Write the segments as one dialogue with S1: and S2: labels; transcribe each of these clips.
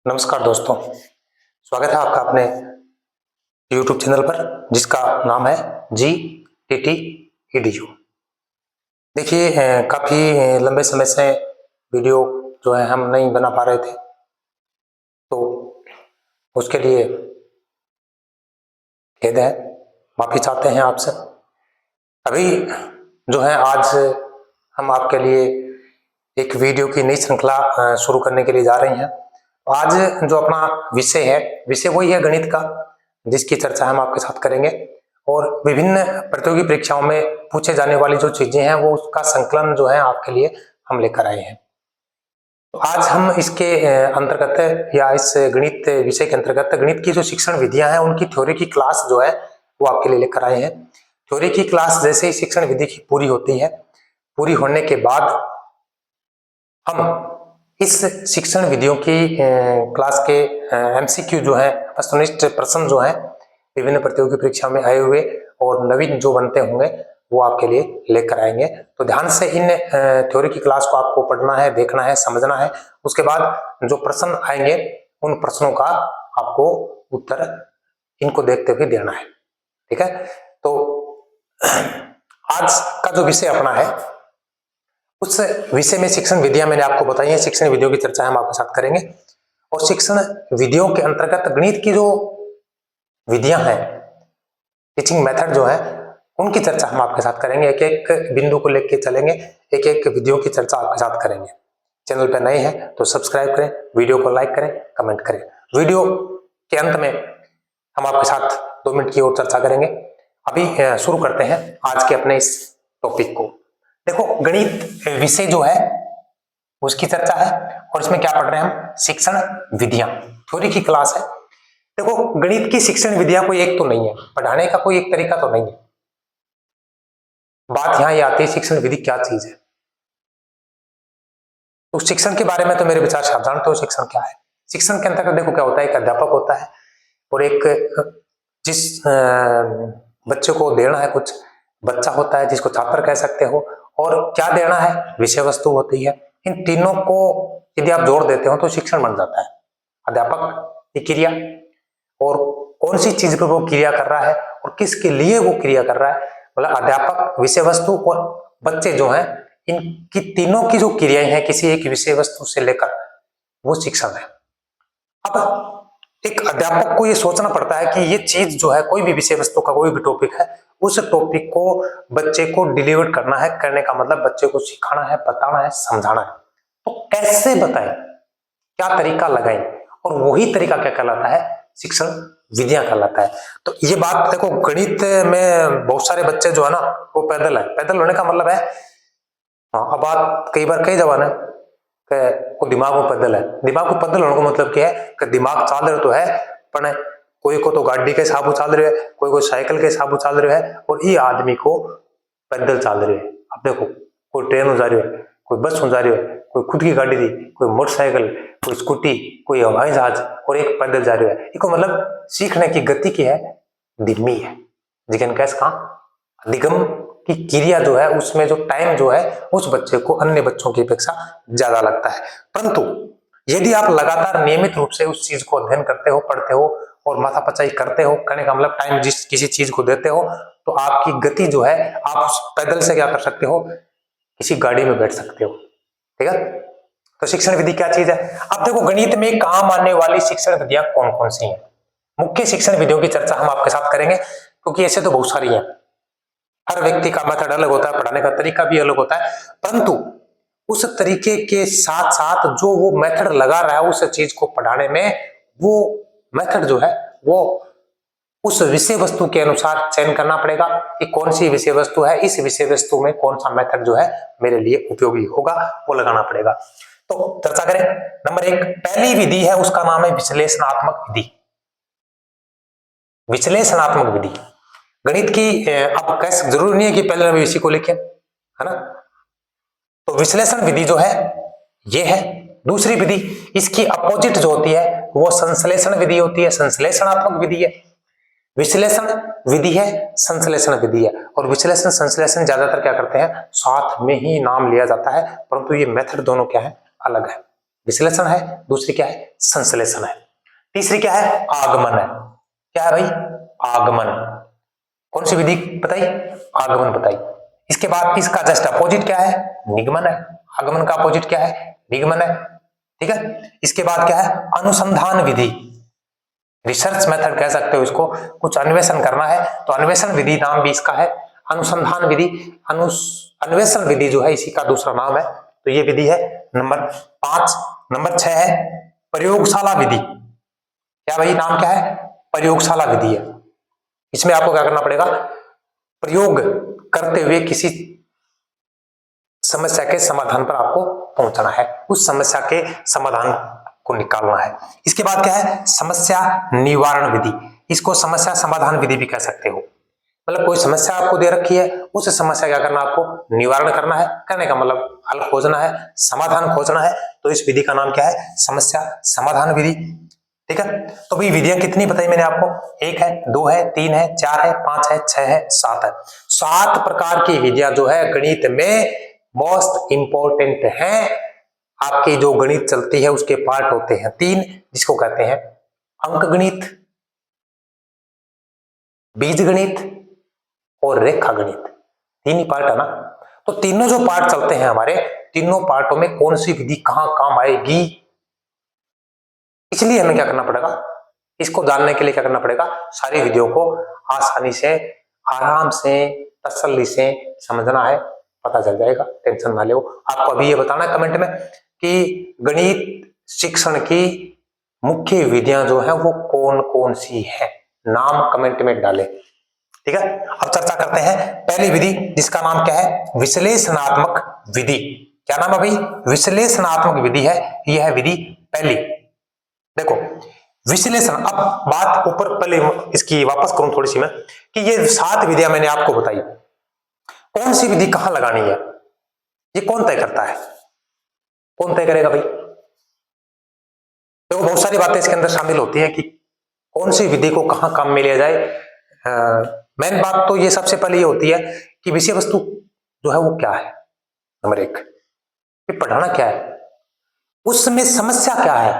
S1: नमस्कार दोस्तों, स्वागत है आपका अपने YouTube चैनल पर जिसका नाम है GTT EDU। देखिए काफ़ी लंबे समय से वीडियो जो है हम नहीं बना पा रहे थे, तो उसके लिए खेद है, माफ़ी चाहते हैं आपसे। अभी जो है आज हम आपके लिए एक वीडियो की नई श्रृंखला शुरू करने के लिए जा रहे हैं। आज जो अपना विषय है, विषय वही है गणित का, जिसकी चर्चा हम आपके साथ करेंगे और विभिन्न प्रतियोगी परीक्षाओं में पूछे जाने वाली जो चीजें हैं वो उसका संकलन जो है आपके लिए हम लेकर आए हैं। तो आज हम इसके अंतर्गत या इस गणित विषय के अंतर्गत गणित की जो शिक्षण विधियां हैं उनकी थ्योरी की क्लास जो है वो आपके लिए लेकर आए हैं। थ्योरी की क्लास जैसे ही शिक्षण विधि की पूरी होती है, पूरी होने के बाद हम इस शिक्षण विधियों की क्लास के MCQ जो है, वस्तुनिष्ठ प्रश्न जो है विभिन्न प्रतियोगी परीक्षा में आए हुए और नवीन जो बनते होंगे वो आपके लिए लेकर आएंगे। तो ध्यान से इन थ्योरी की क्लास को आपको पढ़ना है, देखना है, समझना है। उसके बाद जो प्रश्न आएंगे उन प्रश्नों का आपको उत्तर इनको देखते हुए देना है, ठीक है। तो आज का जो विषय अपना है उस विषय में शिक्षण विधियां मैंने आपको बताई हैं। शिक्षण विधियों की चर्चा हम आपके साथ करेंगे और शिक्षण विधियों के अंतर्गत गणित की जो विधियां हैं, टीचिंग मेथड जो है, उनकी चर्चा हम आपके साथ करेंगे। एक एक बिंदु को लेकर चलेंगे, एक एक विधियों की चर्चा आपके साथ करेंगे। चैनल पर नए हैं तो सब्सक्राइब करें, वीडियो को लाइक करें, कमेंट करें। वीडियो के अंत में हम आपके साथ 2 मिनट की और चर्चा करेंगे। अभी शुरू करते हैं आज के अपने इस टॉपिक को। देखो, गणित विषय जो है उसकी चर्चा है और इसमें क्या पढ़ रहे हैं हम? शिक्षण विधियां, थ्योरी की क्लास है। देखो, गणित की शिक्षण विधियां कोई एक तो नहीं है, पढ़ाने का कोई एक तरीका तो नहीं है। बात यहां ये आती है शिक्षण विधि क्या चीज है। तो शिक्षण के बारे में तो मेरे विचार से आप जानते हो शिक्षण क्या है। शिक्षण के अंतर्गत देखो क्या होता है, एक अध्यापक होता है और एक जिस बच्चे को देना है कुछ, बच्चा होता है जिसको छात्र कह सकते हो, और क्या देना है, विषय वस्तु होती है। इन तीनों को यदि आप जोड़ देते हो तो शिक्षण बन जाता है। अध्यापक की क्रिया और कौन सी चीज पर वो क्रिया कर रहा है और किसके लिए वो क्रिया कर रहा है, मतलब अध्यापक, विषय वस्तु और बच्चे जो हैं, इनकी तीनों की जो क्रियाएं हैं किसी एक विषय वस्तु से लेकर, वो शिक्षण है। अब एक अध्यापक को ये सोचना पड़ता है कि ये चीज जो है, कोई भी विषय वस्तु का कोई भी टॉपिक है, उस टॉपिक को बच्चे को डिलीवर करना है। करने का मतलब बच्चे को सिखाना है, बताना है, समझाना है। तो कैसे बताएं, क्या तरीका लगाएं, और वही तरीका क्या कहलाता है? शिक्षण विधियां कहलाता है। तो ये बात देखो, गणित में बहुत सारे बच्चे जो है ना वो पैदल है। पैदल होने का मतलब है, हाँ, अब बात कई बार कई जवान है को दिमाग में पैदल है। दिमाग को पैदल होने का मतलब क्या है कि दिमाग चाल रहे तो है, पर कोई को तो गाड़ी के हिसाब चाल रहे है, कोई साइकिल के हिसाब चाल रहे है, और ये आदमी को पैदल चाल रहे है। अब देखो, कोई ट्रेन हो जा रही है, कोई बस हो जा रही है, कोई खुद की गाड़ी दी, कोई मोटरसाइकिल, कोई स्कूटी, कोई हवाई जहाज, और एक पैदल जा रही है। इसको मतलब सीखने की गति की है, धीमी है। लेकिन कैसे कहा, अधिगम की क्रिया जो है उसमें जो टाइम जो है उस बच्चे को अन्य बच्चों की अपेक्षा ज्यादा लगता है। परंतु यदि आप लगातार नियमित रूप से उस चीज को अध्ययन करते हो, पढ़ते हो और माथा पचाई करते हो, कहने का मतलब टाइम जिस किसी चीज को देते हो, तो आपकी गति जो है, आप उस पैदल से क्या कर सकते हो, किसी गाड़ी में बैठ सकते हो, ठीक है। तो शिक्षण विधि क्या चीज है? अब देखो, गणित में काम आने वाली शिक्षण विधियां कौन कौन सी हैं? मुख्य शिक्षण विधियों की चर्चा हम आपके साथ करेंगे, क्योंकि ऐसे तो बहुत सारी हैं। हर व्यक्ति का मेथड अलग होता है, पढ़ाने का तरीका भी अलग होता है, परंतु उस तरीके के साथ साथ जो वो मेथड लगा रहा है उस चीज को पढ़ाने में, वो मेथड जो है वो उस विषय वस्तु के अनुसार चयन करना पड़ेगा कि कौन सी विषय वस्तु है, इस विषय वस्तु में कौन सा मेथड जो है मेरे लिए उपयोगी होगा, वो लगाना पड़ेगा। तो चर्चा करें। नंबर 1 पहली विधि है, उसका नाम है विश्लेषणात्मक विधि। विश्लेषणात्मक विधि गणित की, अब कैसे जरूरी नहीं है कि पहले नंबर इसी को लिखें, है ना। तो विश्लेषण विधि जो है ये है। दूसरी विधि, इसकी अपोजिट जो होती है वो संश्लेषण विधि होती है, संश्लेषणात्मक विधि है। विश्लेषण विधि है, संश्लेषण विधि है, और विश्लेषण संश्लेषण ज्यादातर क्या करते हैं, साथ में ही नाम लिया जाता है, परंतु ये मेथड दोनों क्या है, अलग है। विश्लेषण है, दूसरी क्या है, संश्लेषण है, तीसरी क्या है, आगमन है। क्या है भाई, आगमन। कौन सी विधि बताई, आगमन बताई। इसके बाद इसका जस्ट अपोजिट क्या है, निगमन है। आगमन का अपोजिट क्या है, निगमन है। ठीक है, इसके बाद क्या है, अनुसंधान विधि, रिसर्च मेथड कह सकते हो इसको, कुछ अन्वेषण करना है तो अन्वेषण विधि नाम भी इसका है। अनुसंधान विधि, अन्वेषण विधि जो है इसी का दूसरा नाम है। तो ये विधि है नंबर 5। नंबर 6 है प्रयोगशाला विधि। क्या भाई, नाम क्या है, प्रयोगशाला विधि है। इसमें आपको क्या करना पड़ेगा, प्रयोग करते हुए किसी समस्या के समाधान पर आपको पहुंचना है, उस समस्या के समाधान को निकालना है। इसके बाद क्या है, समस्या निवारण विधि। इसको समस्या समाधान विधि भी कह सकते हो। मतलब कोई समस्या आपको दे रखी है, उस समस्या क्या करना, आपको निवारण करना है। करने का मतलब हल खोजना है, समाधान खोजना है। तो इस विधि का नाम क्या है, समस्या समाधान विधि। ठीक है, तो भाई विधियां कितनी बताई मैंने आपको, 1 है, 2 है, 3 है, 4 है, 5 है, 6 है, 7 है। 7 प्रकार की विधियां जो है गणित में मोस्ट इंपॉर्टेंट हैं। आपकी जो गणित चलती है उसके पार्ट होते हैं 3, जिसको कहते हैं अंक गणित, बीज गणित और रेखा गणित। 3 ही पार्ट है ना। तो तीनों जो पार्ट चलते हैं हमारे, तीनों पार्टों में कौन सी विधि कहां काम आएगी, इसलिए हमें क्या करना पड़ेगा, इसको जानने के लिए क्या करना पड़ेगा, सारी विधियों को आसानी से, आराम से, तसल्ली से समझना है, पता चल जाएगा, टेंशन ना लो। आपको अभी ये बताना है कमेंट में कि गणित शिक्षण की मुख्य विधियां जो है वो कौन कौन सी है, नाम कमेंट में डालें। ठीक है, अब चर्चा करते हैं पहली विधि, जिसका नाम क्या है, विश्लेषणात्मक विधि। क्या नाम है भाई, विश्लेषणात्मक विधि है, यह है विधि पहली। देखो विश्लेषण, अब बात ऊपर पहले इसकी वापस करूं थोड़ी सी मैं, कि ये 7 विधियां मैंने आपको बताई, कौन सी विधि कहां लगानी है, ये कौन तय करता है, कौन तय करेगा भाई। देखो बहुत सारी बातें इसके अंदर शामिल होती है कि कौन सी विधि को कहां काम में लिया जाए। मेन बात तो ये सबसे पहले ये होती है कि विषय वस्तु जो है वो क्या है, नंबर 1, कि पढ़ाना क्या है, उसमें समस्या क्या है,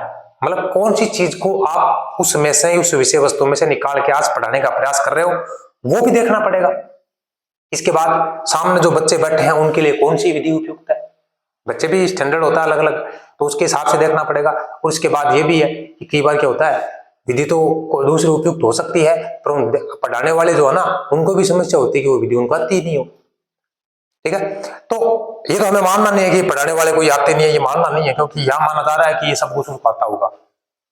S1: मतलब कौन सी चीज को आप उसमें से, उस विषय वस्तु में से निकाल के आज पढ़ाने का प्रयास कर रहे हो, वो भी देखना पड़ेगा। इसके बाद सामने जो बच्चे बैठे हैं उनके लिए कौन सी विधि उपयुक्त है, बच्चे भी स्टैंडर्ड होता है अलग अलग, तो उसके हिसाब से देखना पड़ेगा। और इसके बाद ये भी है कि कई बार क्या होता है, विधि तो कोई दूसरी उपयुक्त हो सकती है, पर पढ़ाने वाले जो है ना, उनको भी समस्या होती है कि वो विधि उनको आती ही नहीं हो। ठीक है, तो ये तो हमें मानना नहीं है कि पढ़ाने वाले कोई आते नहीं है, ये मानना नहीं है, क्योंकि यहां माना जा रहा है कि ये सब कुछ आता होगा।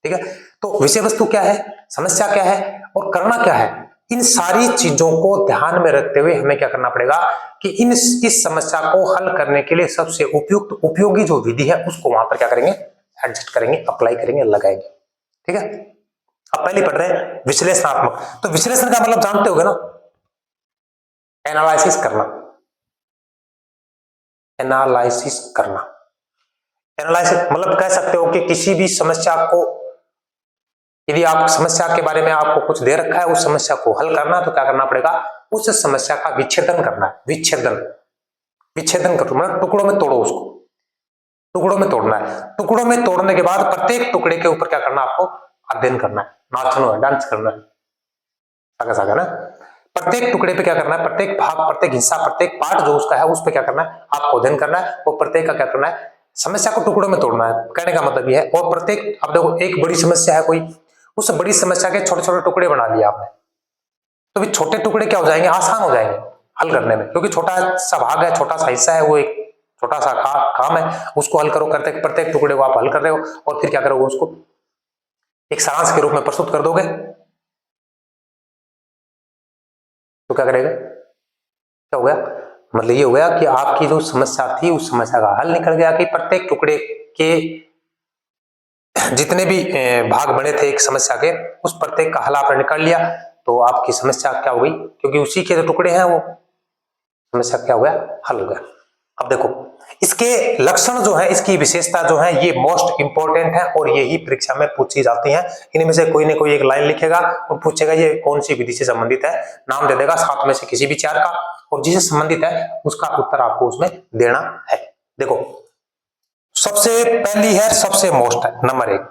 S1: ठीक है, तो विषय वस्तु क्या है, समस्या क्या है और करना क्या है, इन सारी चीजों को ध्यान में रखते हुए हमें क्या करना पड़ेगा कि इस समस्या को हल करने के लिए सबसे उपयुक्त उपयोगी जो विधि है उसको वहां पर क्या करेंगे, एडजस्ट करेंगे, अप्लाई करेंगे, लगाएंगे। ठीक है, अब पहले पढ़ रहे हैं विश्लेषणात्मक। तो विश्लेषण का मतलब जानते होगे ना, एनालिसिस करना, एनालिसिस करना। एनालिसिस मतलब कह सकते हो कि किसी भी समस्या को, यदि आप समस्या के बारे में आपको कुछ दे रखा है, उस समस्या को हल करना, तो क्या करना पड़ेगा, उस समस्या का विच्छेदन करना है। विच्छेदन, विच्छेदन करो मतलब टुकड़ों में तोड़ो, उसको टुकड़ों में तोड़ना है। टुकड़ों में तोड़ने के बाद प्रत्येक टुकड़े के ऊपर क्या करना, आपको अध्ययन करना है, नाचना है, डांस करना है, सागा सागा ना। प्रत्येक टुकड़े पे क्या करना है, प्रत्येक भाग, प्रत्येक हिस्सा, प्रत्येक पार्ट जो उसका है उस पे क्या करना है, आपको अध्ययन करना है। और प्रत्येक का क्या करना है, समस्या को टुकड़ों में तोड़ना है, कहने का मतलब यह है। और प्रत्येक, अब देखो एक बड़ी समस्या है कोई, उस बड़ी समस्या के छोटे छोटे टुकड़े बना लिए आपने, तो भी छोटे टुकड़े क्या हो जाएंगे, आसान हो जाएंगे हल करने में, क्योंकि छोटा सा भाग है, छोटा सा हिस्सा है, वो एक छोटा सा काम है, उसको हल करो, करते प्रत्येक टुकड़े को आप हल कर रहे हो, और फिर क्या करोगे, उसको एक सारांश के रूप में प्रस्तुत कर दोगे, तो क्या करेगा, क्या हो गया, मतलब ये हो गया कि आपकी जो समस्या थी उस समस्या का हल निकल गया, कि प्रत्येक टुकड़े के जितने भी भाग बने थे एक समस्या के, उस प्रत्येक का हल आपने निकाल लिया, तो आपकी समस्या क्या हो गई, क्योंकि उसी के जो टुकड़े हैं वो समस्या क्या हो गया, हल हो गया। अब देखो इसके लक्षण जो है, इसकी विशेषता जो है, ये मोस्ट इंपॉर्टेंट है और यही परीक्षा में पूछी जाती हैं। इनमें से कोई ना कोई एक लाइन लिखेगा और पूछेगा ये कौन सी विधि से संबंधित है, नाम दे देगा 7 में से किसी भी 4 का, और जिससे संबंधित है उसका उत्तर आपको उसमें देना है। देखो सबसे पहली है, सबसे मोस्ट है, नंबर 1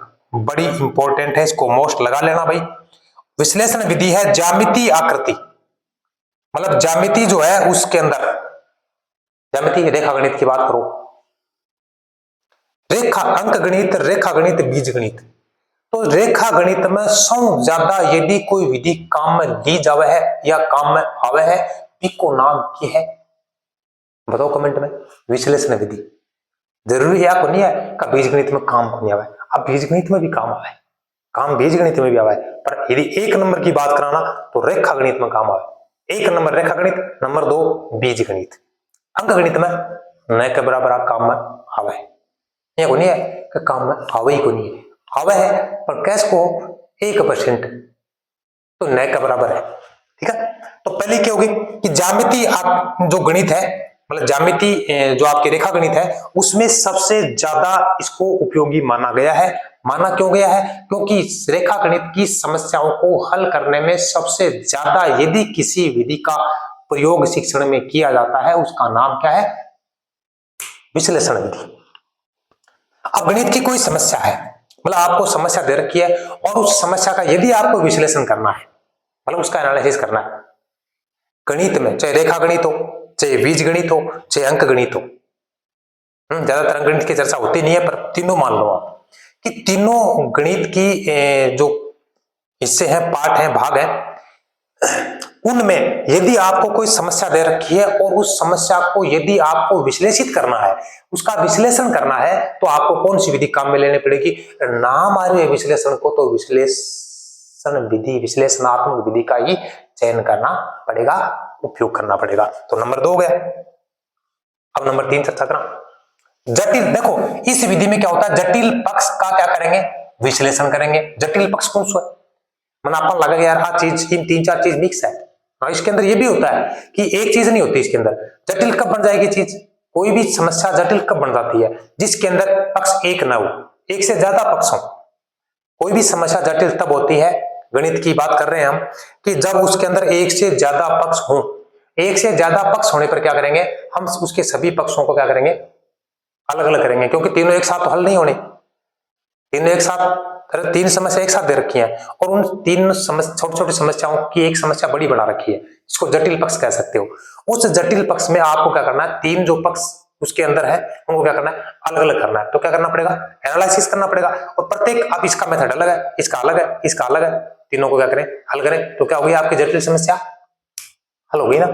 S1: बड़ी इंपॉर्टेंट है, इसको मोस्ट लगा लेना भाई। विश्लेषण विधि है ज्यामिति आकृति, मतलब ज्यामिति जो है उसके अंदर, ज्यामिति रेखा गणित की बात करो, रेखा अंक गणित, रेखा गणित, बीज गणित। तो रेखा गणित में सौ ज्यादा यदि कोई विधि काम में ली जावे है या काम में आवे है, इको नाम की है, बताओ कमेंट में। विश्लेषण विधि जरूरी है को नहीं है का बीज गणित में काम को नहीं आवे, अब बीज गणित में भी काम आवे, काम बीज गणित में भी आवे, पर यदि 1 नंबर की बात कराना तो रेखा गणित में काम आवे। 1 नंबर रेखा गणित, नंबर 2 बीज गणित। अंक गणित में न के बराबर काम में आवे, ये को नहीं है कि काम में आवे ही को नहीं है, आवे है पर कैस को 1% तो न के बराबर है, ठीक है। तो पहले क्या होगी कि ज्यामिति आप जो गणित है, मतलब ज्यामिति जो आपकी रेखा गणित है उसमें सबसे ज्यादा इसको उपयोगी माना गया है। माना क्यों गया है? क्योंकि रेखा गणित की समस्याओं को हल करने में सबसे ज्यादा यदि किसी विधि का प्रयोग शिक्षण में किया जाता है उसका नाम क्या है? विश्लेषण विधि। अब गणित की कोई समस्या है, मतलब आपको समस्या दे रखी है और उस समस्या का यदि आपको विश्लेषण करना है, मतलब उसका एनालिसिस करना है गणित में, चाहे रेखा गणित हो, चाहे बीज गणित हो, चाहे अंक गणित हो, ज्यादातर अंक गणित की चर्चा होती नहीं है पर तीनों मान लो आप कि तीनों गणित की जो हिस्से हैं, पार्ट हैं, भाग हैं, उनमें यदि आपको कोई समस्या दे रखी है और उस समस्या को यदि आपको विश्लेषित करना है, उसका विश्लेषण करना है, तो आपको कौन सी विधि काम में लेनी पड़ेगी? नाम आ रही है विश्लेषण को, तो विश्लेषण विधि, विश्लेषणात्मक विधि का ही चयन करना पड़ेगा, उपयोग करना पड़ेगा। तो नंबर 2 हो गया। अब नंबर 3 चर्चा करा जटिल। देखो इस विधि में क्या होता है, जटिल पक्ष का क्या करेंगे? विश्लेषण करेंगे। जटिल पक्ष कौन सा है? मन अपन लगा यार आ चीज, इन 3-4 चीज मिक्स है। हाँ, इसके अंदर ये भी होता है कि एक चीज नहीं होती इसके अंदर। जटिल कब बन जाएगी चीज? कोई भी समस्या जटिल कब बन जाती है? जिसके अंदर पक्ष एक न हो, एक से ज्यादा पक्ष हो। कोई भी समस्या जटिल तब होती है, गणित की बात कर रहे हैं हम, कि जब उसके अंदर एक से ज्यादा पक्ष हो। एक से ज्यादा पक्ष होने पर क्या करेंगे हम? उसके सभी पक्षों को क्या करेंगे? अलग अलग करेंगे, क्योंकि तीनों एक साथ तो हल नहीं होने। तीनों एक साथ, 3 समस्या एक साथ दे रखी है और उन 3 छोटी छोटी समस्याओं की एक समस्या बड़ी बना रखी है, इसको जटिल पक्ष कह सकते हो। उस जटिल पक्ष में आपको क्या करना है? 3 जो पक्ष उसके अंदर है उनको क्या करना है? अलग अलग करना है। तो क्या करना पड़ेगा? एनालिसिस करना पड़ेगा। और प्रत्येक, अब इसका मेथड अलग है, इसका अलग है, इसका अलग है, तीनों को क्या करें? हल करें। तो क्या होगी आपकी जटिल समस्या? हल हो गई ना।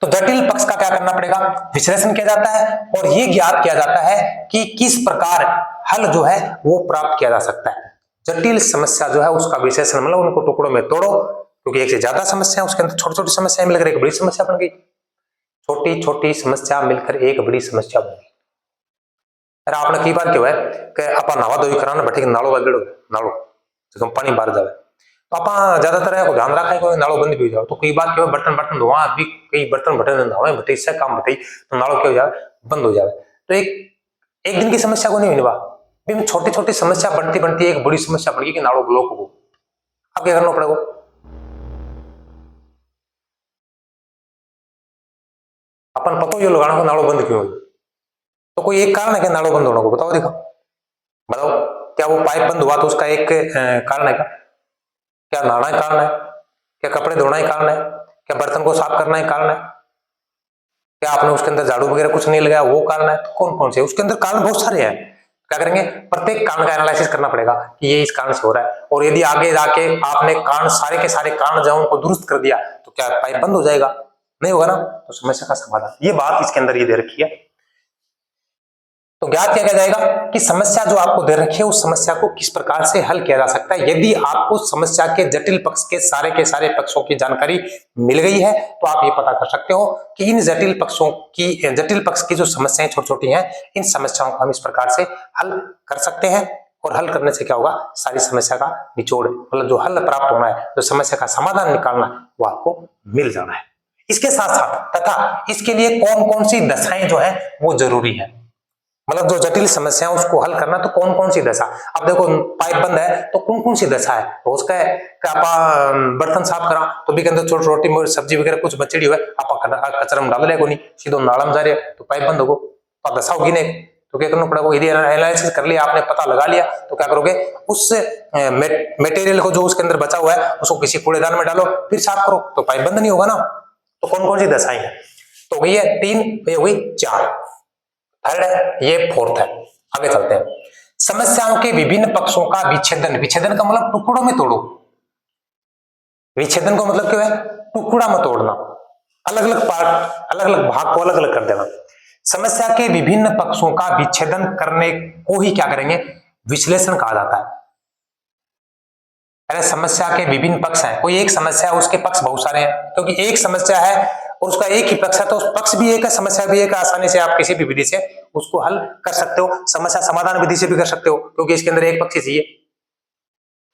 S1: तो जटिल पक्ष का क्या करना पड़ेगा? विश्लेषण किया जाता है और ये ज्ञात किया जाता है कि किस प्रकार हल जो है वो प्राप्त किया जा सकता है। जटिल समस्या जो है उसका विश्लेषण, मतलब उनको टुकड़ों में तोड़ो, क्योंकि एक से ज्यादा समस्या, उसके अंदर छोटी छोटी समस्याएं मिलकर एक बड़ी समस्या बन गई। छोटी छोटी समस्या मिलकर एक बड़ी समस्या बन गई। अरे आपने कई बार क्यों है कि अपन नवा धोई कराना बैठे नाड़ो बगड़ो, नाड़ो तो पानी बाहर जावे, तो आप ज्यादातर है को ध्यान रखा है कोई नाड़ो बंद भी हो जाओ। तो कई बार क्यों बर्तन बर्तन धोवा, अभी कई बर्तन बटन धोवे बटे, इससे काम बताई तो नाड़ो क्या हो जाए? बंद हो जाए। तो एक दिन की समस्या को नहीं हुई, छोटी छोटी समस्या बनती बनती एक बड़ी समस्या बन गई कि नाड़ो ब्लॉक हो। अब क्या करना पड़ेगा? अपन पतो ये लगाना को नाड़ो बंद क्यों हो, तो कोई एक कारण है कि नाड़ो बंद होने को? बताओ, देखो बताओ, क्या वो पाइप बंद हुआ तो उसका एक कारण है? क्या नहाना ही कारण है? क्या कपड़े धोना ही कारण है? क्या बर्तन को साफ करना ही कारण है? क्या आपने उसके अंदर झाड़ू वगैरह कुछ नहीं लगाया वो कारण है? तो कौन कौन से? उसके अंदर कारण बहुत सारे हैं। क्या करेंगे? प्रत्येक कारण का एनालिसिस करना पड़ेगा कि ये इस कारण से हो रहा है, और यदि आगे जाके आपने कारण, सारे के सारे कारण जो उनको दुरुस्त कर दिया तो क्या पाइप बंद हो जाएगा? नहीं होगा ना। तो समस्या का समाधान, ये बात इसके अंदर ये दे रखी है। तो ज्ञात किया जाएगा कि समस्या जो आपको दे रखी है उस समस्या को किस प्रकार से हल किया जा सकता है। यदि आपको समस्या के जटिल पक्ष के सारे पक्षों की जानकारी मिल गई है तो आप ये पता कर सकते हो कि इन जटिल पक्ष की जो समस्याएं छोटी छोटी हैं, इन समस्याओं को हम इस प्रकार से हल कर सकते हैं। और हल करने से क्या होगा? सारी समस्या का निचोड़, मतलब जो हल प्राप्त होना है, जो समस्या का समाधान निकालना है, वो आपको मिल जाना है। इसके साथ साथ तथा इसके लिए कौन कौन सी दशाएं जो है वो जरूरी है, मतलब जो जटिल समस्या है उसको हल करना, तो कौन कौन सी दशा। अब देखो पाइप बंद है तो कौन कौन सी दशा है? हो उसका है कि आप बर्तन साफ करा तो भी अंदर छोटी रोटी सब्जी वगैरह कुछ बचड़ी हुआ आप कचरा में डाल रहे को नहीं, सीधो नाला में जा रहे तो पाइप बंद होगो। तो दशा होगी नहीं, तो क्या करना पड़ेगा, यदि एनालिसिस कर लिया आपने, पता लगा लिया, तो क्या करोगे, उस मटेरियल को जो उसके अंदर बचा हुआ है उसको किसी कूड़ेदान में डालो, फिर साफ करो, तो पाइप बंद नहीं होगा ना। तो कौन कौन सी दशाएं हैं, तो ये 3, ये हुई 4, थर्ड है, ये 4th है। आगे चलते हैं, समस्याओं के विभिन्न पक्षों का विच्छेदन। विच्छेदन का मतलब टुकड़ों में तोड़ो, विच्छेदन का मतलब क्या है, टुकड़ा में तोड़ना, अलग अलग पार्ट, अलग अलग भाग को अलग अलग कर देना। समस्या के विभिन्न पक्षों का विच्छेदन करने को ही क्या करेंगे, विश्लेषण कहा जाता है। अरे समस्या के विभिन्न पक्ष हैं, कोई एक समस्या है उसके पक्ष बहुत सारे हैं, क्योंकि एक समस्या है और उसका एक ही पक्ष है, तो उस पक्ष भी एक है, समस्या भी एक है, आसानी से आप किसी भी विधि से उसको हल कर सकते हो। समस्या समाधान विधि से भी कर सकते हो, क्योंकि इसके अंदर एक पक्ष ही चाहिए,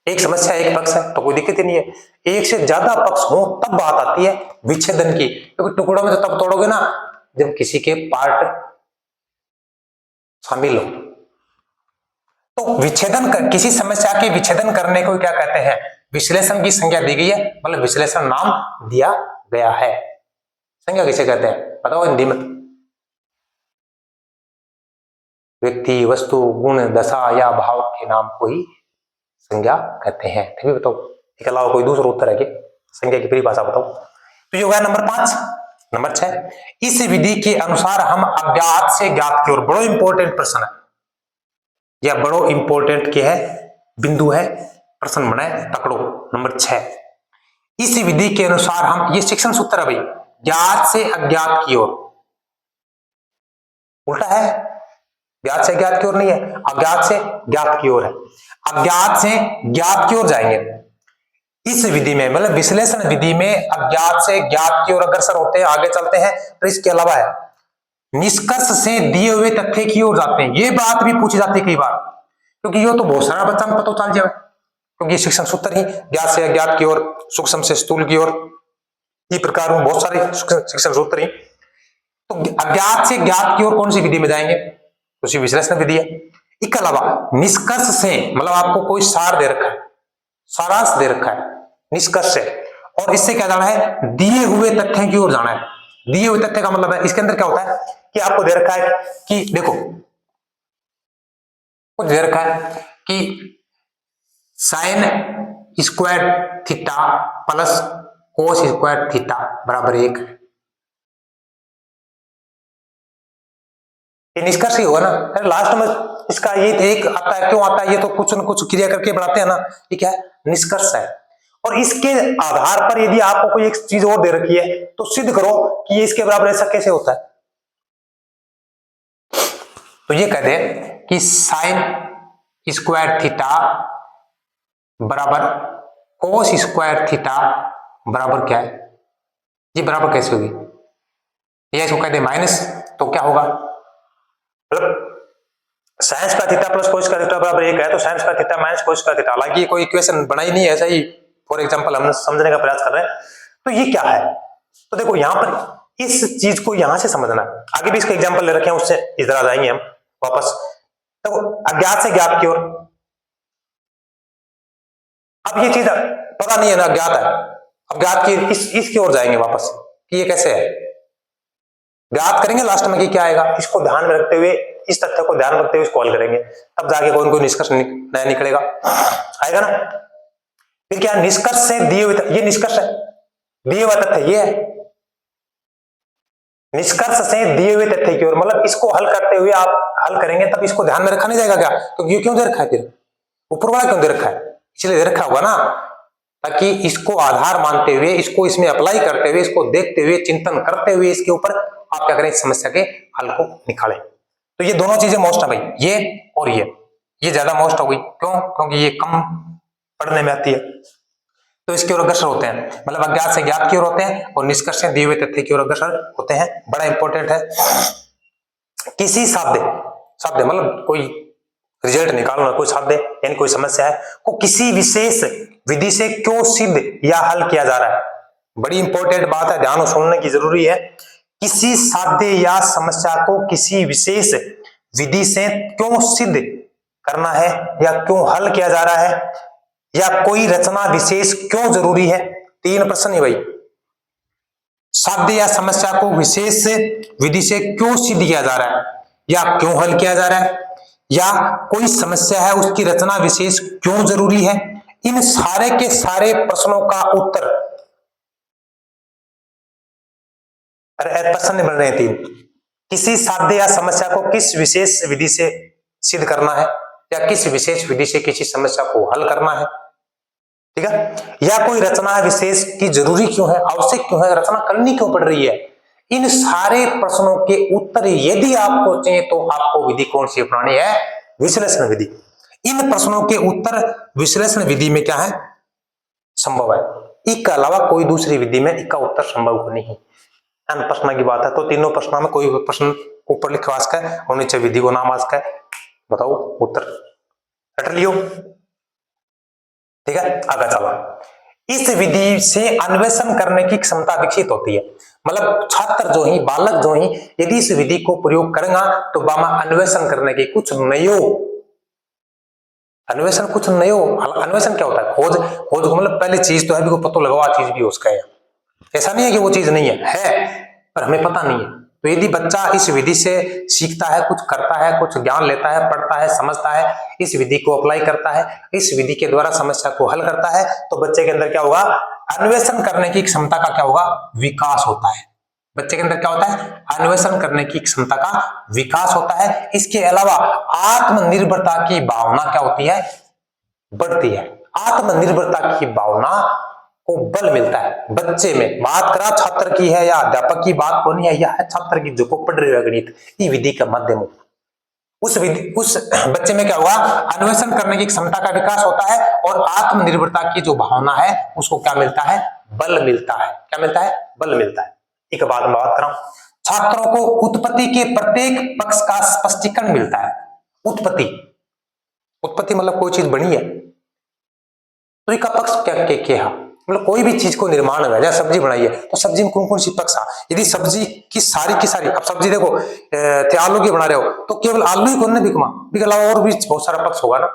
S1: एक समस्या एक पक्ष है तो कोई दिक्कत ही नहीं है। एक से ज्यादा पक्ष हो तब बात आती है विच्छेदन की, क्योंकि टुकड़ों में तो तब तोड़ोगे ना जब किसी के पार्ट शामिल हो। तो विच्छेदन किसी समस्या के विच्छेदन करने को क्या कहते हैं, विश्लेषण की संज्ञा दी गई है, मतलब विश्लेषण नाम दिया गया है। संज्ञा किसे कहते हैं बताओ हिंदी में, व्यक्ति, वस्तु, गुण, दशा या भाव के नाम को ही संज्ञा कहते हैं। फिर बताओ इसके अलावा कोई दूसरा उत्तर है क्या, संज्ञा की परिभाषा बताओ। तो ये हो गया नंबर 5। नंबर 6, इस विधि के अनुसार हम अज्ञात से ज्ञात की ओर, बड़ो इंपॉर्टेंट प्रश्न है या बड़ो इंपॉर्टेंट के है बिंदु है, प्रश्न बनाए पकड़ो। नंबर 6, इस विधि के अनुसार हम, ये शिक्षण सूत्र है भाई, ज्ञात से अज्ञात की ओर, उल्टा है, ज्ञात से ज्ञात की ओर नहीं है, अज्ञात से ज्ञात की ओर है। अज्ञात से ज्ञात की ओर जाएंगे इस विधि में, मतलब विश्लेषण विधि में अज्ञात से ज्ञात की ओर अग्रसर होते हैं, आगे चलते हैं। तो इसके अलावा है निष्कर्ष से दिए हुए तथ्य की ओर जाते हैं। ये बात भी पूछी जाती है कई बार, क्योंकि ये तो बहुत सारा बच्चा में पता चल जाए, क्योंकि शिक्षण सूत्र ही ज्ञात से अज्ञात की ओर, सूक्ष्म से स्थूल की ओर, इस प्रकार में बहुत सारे शिक्षण सूत्र ही। तो अज्ञात से ज्ञात की ओर कौन सी विधि में जाएंगे, उसी विश्लेषण विधि है। इसके अलावा निष्कर्ष से, मतलब आपको कोई सार दे रखा है, सारांश दे रखा है, निष्कर्ष से, और इससे क्या जाना है, दिए हुए तथ्य की ओर जाना है। दिए हुए तथ्य का मतलब है, इसके अंदर क्या होता है कि आपको दे रखा है कि देखो, कुछ दे रखा है कि sine square theta plus cos square theta बराबर 1, ये निष्कर्ष ही होगा ना। अरे लास्ट में इसका ये एक आता है, क्यों आता है, ये तो कुछ न कुछ क्रिया करके बढ़ाते हैं ना, ये क्या है, निष्कर्ष है। और इसके आधार पर यदि आपको कोई एक चीज और दे रखी है तो सिद्ध करो कि ये इसके बराबर, ऐसा कैसे होता है। तो ये कहते हैं कि साइन स्क्वायर थीटा बराबर कोस स्क्वायर थीटा बराबर क्या है, ये बराबर कैसे होगी, ये इसको कहते हैं माइनस, तो क्या होगा, मतलब साइंस का थीटा प्लस कोस का थीटा बराबर 1 है, तो साइंस का थीटा माइनस कोस का थीटा। हालांकि कोई इक्वेशन बनाई नहीं है, ऐसा ही फॉर एग्जांपल हम समझने का प्रयास कर रहे हैं। तो ये क्या है, तो देखो यहां पर इस चीज को यहां से समझना है, आगे भी इसके एग्जांपल ले रखे हैं, उससे इधर आ जाएंगे हम वापस। तो अज्ञात से ज्ञात की ओर, अब ये चीज पता नहीं है ना, ज्ञात है, अब ज्ञात की इसकी ओर जाएंगे वापस कि ये कैसे है, ज्ञात करेंगे लास्ट में कि क्या आएगा, इसको ध्यान में रखते हुए, इस तथ्य को ध्यान में रखते हुए इसको हल करेंगे, तब जाके कोई कोई निष्कर्ष नया निकलेगा, आएगा ना। फिर क्या, निष्कर्ष से दिए हुए, ये निष्कर्ष है, दिए हुआ तथ्य ये है, निष्कर्ष से दिए हुए तथ्य की ओर, मतलब इसको हल करते हुए आप हल करेंगे तब इसको ध्यान में रखा नहीं जाएगा क्या, क्योंकि ये क्यों दे रखा है, फिर ऊपर वाला क्यों दे रखा है, इसलिए दे रखा होगा ना, ताकि इसको आधार मानते हुए, इसको इसमें अप्लाई करते हुए, इसको देखते हुए, चिंतन करते हुए इसके ऊपर आप क्या करें, इस समस्या के हल को निकालें। तो ये दोनों चीजें मोस्ट है भाई, ये और ये ज्यादा मोस्ट हो गई, क्यों, क्योंकि ये कम पढ़ने में आती है। तो इसकी ओर अग्रसर होते हैं, मतलब अज्ञात से ज्ञात की ओर होते हैं, और निष्कर्ष से दिए हुए तथ्य की ओर अग्रसर होते हैं। बड़ा इंपॉर्टेंट है, किसी शब्द मतलब कोई रिजल्ट निकालना, कोई शब्द यानी कोई समस्या है को किसी विशेष विधि से क्यों सिद्ध या हल किया जा रहा है, बड़ी इंपॉर्टेंट बात है, ध्यान सुनने की जरूरी है। किसी साध्य या समस्या को किसी विशेष विधि से क्यों सिद्ध करना है या क्यों हल किया जा रहा है, या कोई रचना विशेष क्यों जरूरी है, 3 प्रश्न है भाई। साध्य या समस्या को विशेष विधि से क्यों सिद्ध किया जा रहा है, या क्यों हल किया जा रहा है, या कोई समस्या है उसकी रचना विशेष क्यों जरूरी है, इन सारे के सारे प्रश्नों का उत्तर प्रश्न बन रहे हैं तीन। किसी साध्य या समस्या को किस विशेष विधि से सिद्ध करना है, या किस विशेष विधि से किसी समस्या को हल करना है, ठीक है, या कोई रचना विशेष की जरूरी क्यों है, आवश्यक क्यों है, रचना करनी क्यों पड़ रही है। इन सारे प्रश्नों के उत्तर यदि आपको चाहिए तो आपको विधि कौन सी अपनानी है, विश्लेषण विधि। इन प्रश्नों के उत्तर विश्लेषण विधि में क्या है, संभव है। इसके अलावा कोई दूसरी विधि में इसका उत्तर संभव नहीं। n प्रश्न की बात है तो तीनों प्रश्नों में कोई प्रश्न ऊपर लिखवा सका है और नीचे विधि को नाम आ सका है, बताओ उत्तर रट लियो, ठीक है। आगे चलो, इस विधि से अन्वेषण करने की क्षमता विकसित होती है। मतलब छात्र जो ही, बालक जो ही यदि इस विधि को प्रयोग करेगा तो बामा अन्वेषण करने की कुछ नयो, अन्वेषण कुछ नयो, अन्वेषण क्या होता है, खोज, खोज को मतलब पहले चीज तो है भी को पता लगाओ, आ चीज भी उसका है, ऐसा नहीं है कि वो चीज नहीं है पर हमें पता नहीं है। तो यदि बच्चा इस विधि से सीखता है, कुछ करता है, कुछ ज्ञान लेता है, पढ़ता है, समझता है, इस विधि को अप्लाई करता है, इस विधि के द्वारा समस्या को हल करता है, तो बच्चे के अंदर क्या होगा, अन्वेषण करने की क्षमता का क्या होगा, विकास होता है। बच्चे के अंदर क्या होता है, अन्वेषण करने की क्षमता का विकास होता है। इसके अलावा आत्मनिर्भरता की भावना क्या होती है, बढ़ती है। आत्मनिर्भरता की भावना को बल मिलता है बच्चे में। बात करा छात्र की है या अध्यापक की बात को नहीं है, यह है छात्र की जो को पढ़ रही है गणित, ये विधि का माध्यम उस बच्चे में क्या होगा, अन्वेषण करने की क्षमता का विकास होता है और आत्मनिर्भरता की जो भावना है उसको क्या मिलता है, बल मिलता है। क्या मिलता है, बल मिलता है। एक बात मैं बात कराऊं, छात्रों को उत्पत्ति के प्रत्येक पक्ष का स्पष्टीकरण मिलता है। उत्पत्ति, उत्पत्ति मतलब कोई चीज बनी है तो इसका पक्ष क्या क्या है, मतलब कोई भी चीज को निर्माण है, जैसे सब्जी बनाई है तो सब्जी में कौन कौन सी पक्ष है। यदि सब्जी की सारी, अब सब्जी देखो थे आलू की बना रहे हो तो केवल आलू ही कौन बिकमा, बिक अलावा और भी बहुत सारा पक्ष होगा ना,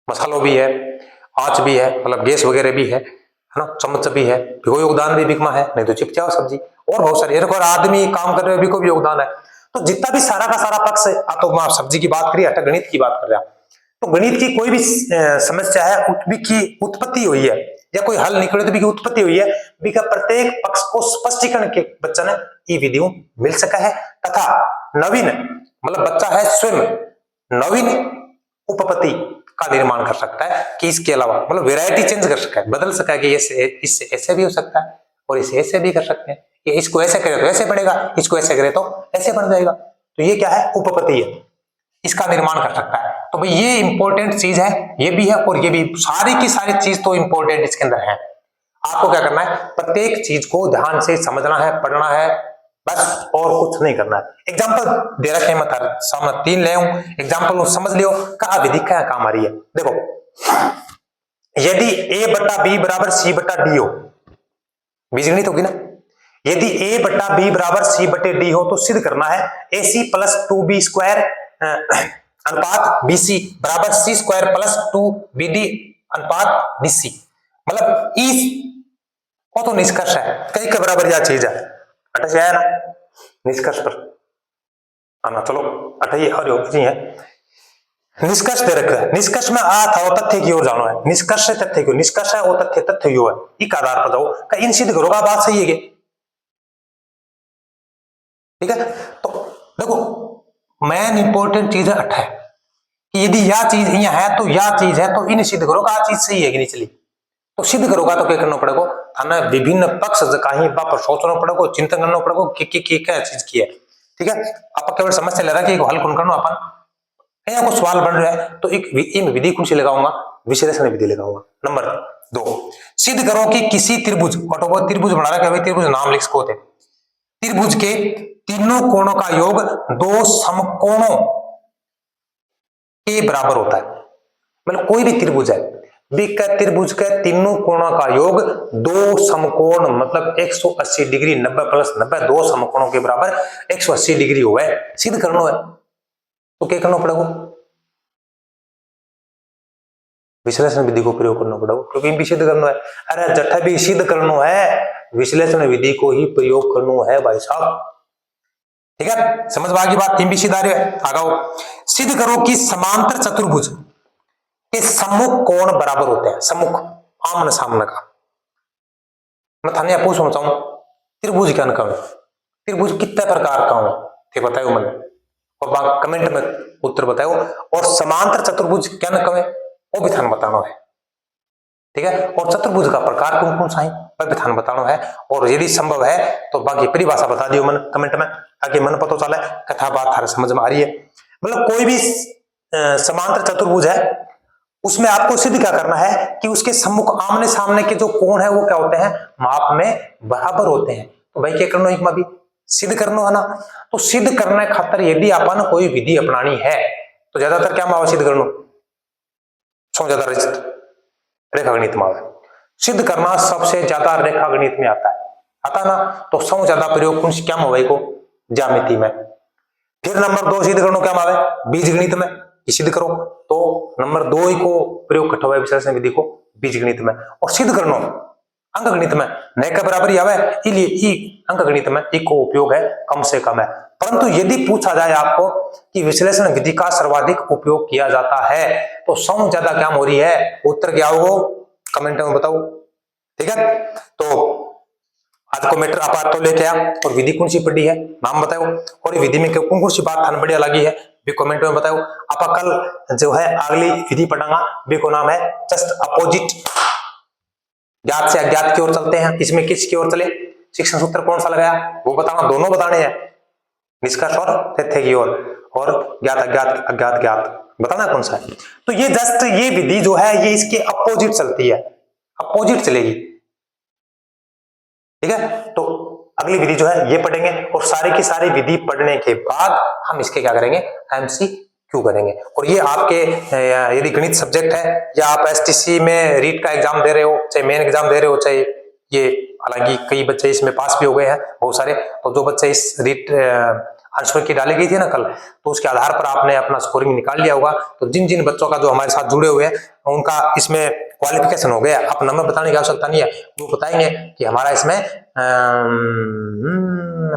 S1: मसालों भी है, आंच भी है, मतलब गैस वगैरह भी है ना, चम्मच भी है, भिगो योगदान भी बिकमा है, नहीं तो चिप जाओ सब्जी, और बहुत सारे और आदमी काम कर रहे हो भी को भी योगदान है। तो जितना भी सारा का सारा पक्ष है, तो सब्जी की बात करिए, गणित की बात कर रहे हैं, तो गणित की कोई भी समस्या है की उत्पत्ति हुई है या कोई हल निकले तो भी की उत्पत्ति हुई है, भी का प्रत्येक पक्ष को स्पष्टीकरण के बच्चा ने ये विधियों मिल सका है। तथा नवीन मतलब बच्चा है स्वयं नवीन उपपत्ति का निर्माण कर सकता है, कि इसके अलावा मतलब वेराइटी चेंज कर सकता है, बदल सका है कि इससे ऐसे भी हो सकता है और इसे ऐसे भी कर सकते हैं, कि इसको ऐसे करे तो ऐसे बढ़ेगा, इसको ऐसे करे तो ऐसे बढ़ जाएगा। तो ये क्या है, उपपत्ति है, इसका निर्माण कर सकता है। तो भाई ये इंपॉर्टेंट चीज है, ये भी है और ये भी, सारी की सारी चीज तो इंपॉर्टेंट इसके अंदर है। आपको क्या करना है, प्रत्येक चीज को ध्यान से समझना है, पढ़ना है, बस और कुछ नहीं करना है। एग्जांपल दे रखे हैं, मैं सामने 3 ले आऊं, एग्जांपल समझ लियो कहा विधि क्या काम आ रही है। देखो, यदि a बटा b बराबर c बटा d हो, बीजगणित होगी ना, यदि a बटा b बराबर c बटे d हो तो सिद्ध करना है ac प्लस 2b स्क्वायर अनुपात bc बराबर c स्क्वायर प्लस 2bd अनुपात dc। मतलब इस को तो निष्कर्ष है कई के बराबर यह चीज है, अटक आया ना निष्कर्ष पर आना। चलो अटैये और है, निष्कर्ष दे रखा है, निष्कर्ष में आ था वो तथ्य की ओर जाना है, निष्कर्ष से तथ्य की ओर, निष्कर्ष है वो तथ्य, तथ्य की ओर है, इस आधार पर जाओ का इन सिद्ध करोगा, बात सही है, ठीक है। तो देखो मेन इंपॉर्टेंट चीज है 8 है कि यदि यह चीज यहाँ है तो यह चीज है, तो इन सिद्ध करोगा आ चीज सही है कि नहीं चली, तो सिद्ध करोगा तो क्या करना पड़ेगा, थाना विभिन्न पक्ष कहीं पर सोचना पड़ेगा, चिंतन करना पड़ेगा कि क्या चीज की है, ठीक है। आप केवल समस्या ले रहा है कि हल कौन करना अपन, यहाँ को सवाल बन रहा है तो एक विधि कौन सी लगाऊंगा, विश्लेषण विधि लगाऊंगा। नंबर 2, सिद्ध करो कि किसी त्रिभुज, त्रिभुज बना रहा है, त्रिभुज नाम लिख सको थे, त्रिभुज के तीनों कोणों का योग 2 समकोणों के बराबर होता है। मतलब कोई भी त्रिभुज है, त्रिभुज के तीनों कोणों का योग 2 समकोण मतलब 180 डिग्री, 90 प्लस 90, 2 समकोणों के बराबर 180 डिग्री हो गए, सिद्ध करना है तो क्या करना पड़ेगा, विश्लेषण विधि को प्रयोग करना पड़ेगा, क्योंकि भी सिद्ध करना है। अरे जट्ठा भी सिद्ध करना है, विश्लेषण विधि को ही प्रयोग करना है भाई साहब। ठीक है, समझ में आ गई बात। 3 भी सीधा आगाओ। सिद्ध करो कि समांतर चतुर्भुज के सम्मुख कोण बराबर होते हैं। सम्मुख आमने सामने का, मैं थाने पूछना चाहूं त्रिभुज क्या कहूं, त्रिभुज कितने प्रकार का हो ठीक बताओ मन, और कमेंट में उत्तर बताओ। और समांतर चतुर्भुज क्या कहवे वो भी थाने बताना है, ठीक है। और चतुर्भुज का प्रकार कौन कौन सा है वह भी थाने बताना है। और यदि संभव है तो बाकी परिभाषा बता दियो मन कमेंट में, ताकि मन पता चले कथा बात थारे समझ में आ रही है। मतलब कोई भी समांतर चतुर्भुज है उसमें आपको सिद्ध क्या करना है कि उसके सम्मुख आमने सामने के जो कोण है वो क्या होते हैं, माप में बराबर होते हैं। तो भाई क्या करना, एक भी सिद्ध करना है ना। तो सिद्ध करने खातर यदि अपन कोई विधि अपनानी है तो ज्यादातर क्या मावा सिद्ध करना, सौ ज्यादा रेखा गणित में आवे। सिद्ध करना सबसे ज्यादा रेखा गणित में आता ना। तो सौ ज्यादा प्रयोग कौन क्या मावे को, ज्यामिति में। फिर नंबर 2 सिद्ध करना क्या मावे, बीज गणित में सिद्ध करो। तो नंबर 2 को प्रयोग कठो है विश्लेषण विधि को बीज गणित में। और सिद्ध करना अंक गणित में न के बराबर ही आवे, इसलिए ई अंक गणित में ई को उपयोग है कम से कम है। परंतु यदि पूछा जाए आपको कि विश्लेषण विधि का सर्वाधिक उपयोग किया जाता है तो सौ ज्यादा क्या हो रही है, उत्तर क्या होगा कमेंट में बताओ, ठीक है। तो आज को मैटर आप तो लेके आ, और विधि कौन सी पढ़ी है नाम बताओ, और ये विधि में कौन कौन सी बात थाने बढ़िया लगी है भी कमेंट में बताओ। आप कल जो है अगली विधि पढ़ांगा भी को नाम है जस्ट अपोजिट, ज्ञात से अज्ञात की ओर चलते हैं। इसमें किस की ओर चले, शिक्षण सूत्र कौन सा लगाया वो बताना, दोनों बताने हैं, निष्कर्ष और तथ्य की ओर, और ज्ञात अज्ञात अज्ञात ज्ञात बताना कौन सा है। तो ये जस्ट ये विधि जो है ये इसके अपोजिट चलती है, अपोजिट चलेगी, ठीक है। तो अगली विधि जो है ये पढ़ेंगे, और सारी की सारी विधि पढ़ने के बाद हम इसके क्या करेंगे, MCQ करेंगे। और ये आपके यदि गणित सब्जेक्ट है या आप STC में रीट का एग्जाम दे रहे हो, चाहे मेन एग्जाम दे रहे हो, चाहे ये, हालांकि कई बच्चे इसमें पास भी हो गए हैं बहुत सारे। तो जो बच्चे इस रीट आंसर की डाली गई थी ना कल, तो उसके आधार पर आपने अपना स्कोरिंग निकाल लिया होगा। तो जिन जिन बच्चों का जो हमारे साथ जुड़े हुए हैं उनका इसमें क्वालिफिकेशन हो गया, आप नंबर बताने की आवश्यकता नहीं है, वो बताएंगे कि हमारा इसमें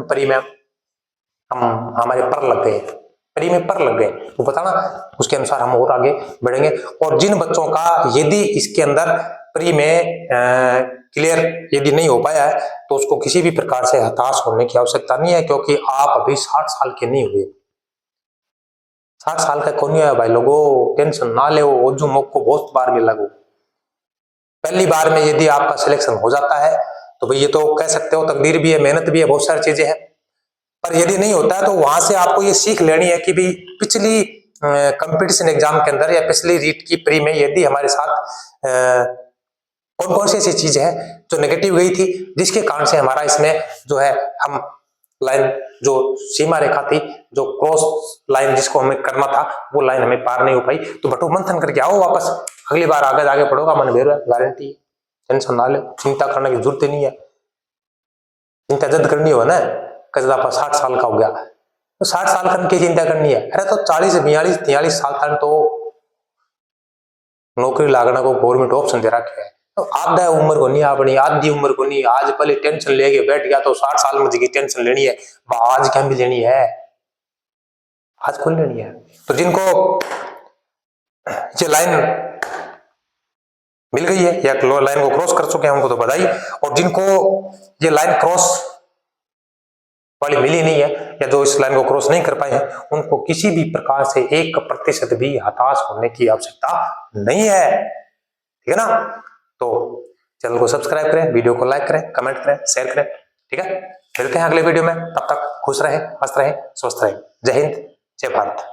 S1: परी में हम हमारे पर लग गए, परी में पर लग गए, वो बताना, उसके अनुसार हम और आगे बढ़ेंगे। और जिन बच्चों का यदि इसके अंदर प्री में क्लियर यदि नहीं हो पाया है तो उसको किसी भी प्रकार से हताश होने की आवश्यकता नहीं है, क्योंकि आप अभी 60 साल के नहीं हुए, 60 साल का कौन है भाई लोगों, टेंशन ना ले, ओजू मौको बहुत बार भी लगो। पहली बार में यदि आपका सिलेक्शन हो जाता है तो भाई ये तो कह सकते हो तकदीर भी है, मेहनत भी है, बहुत सारी चीजें हैं। पर यदि नहीं होता है तो वहां से आपको ये सीख लेनी है कि भाई पिछली कंपटीशन एग्जाम के अंदर या पिछली रीट की प्री में यदि हमारे साथ कौन कौन सी ऐसी चीज है जो नेगेटिव गई थी, जिसके कारण से हमारा इसमें जो है हम लाइन जो सीमा रेखा थी, जो क्रॉस लाइन जिसको हमें करना था वो लाइन हमें पार नहीं हो पाई। तो बटू मंथन करके आओ वापस, अगली बार आगे पढ़ोगा मन भेर गारंटी, टेंशन ना ले, चिंता करने की जरूरत नहीं है। चिंता जद करनी हो ना, कजदा पर 60 साल का हो गया तो 60 साल करने की चिंता करनी है, अरे तो 40 42 43 साल तक तो नौकरी लागना को गवर्नमेंट ऑप्शन दे रखा है। तो आधा उम्र को नहीं, अपनी आधी उम्र को नहीं, आज पहले टेंशन लेके बैठ गया तो 60 साल में जी टेंशन लेनी है, आज क्या भी लेनी है, आज कौन लेनी है। तो जिनको ये लाइन मिल गई है या लाइन को क्रॉस कर चुके हैं उनको तो बधाई, और जिनको ये लाइन क्रॉस वाली मिली नहीं है या जो इस लाइन को क्रॉस नहीं कर पाए हैं उनको किसी भी प्रकार से 1% भी हताश होने की आवश्यकता नहीं है, ठीक है ना। तो चैनल को सब्सक्राइब करें, वीडियो को लाइक करें, कमेंट करें, शेयर करें, ठीक है। मिलते हैं अगले वीडियो में, तब तक खुश रहें, मस्त रहें, स्वस्थ रहें। जय हिंद, जय भारत।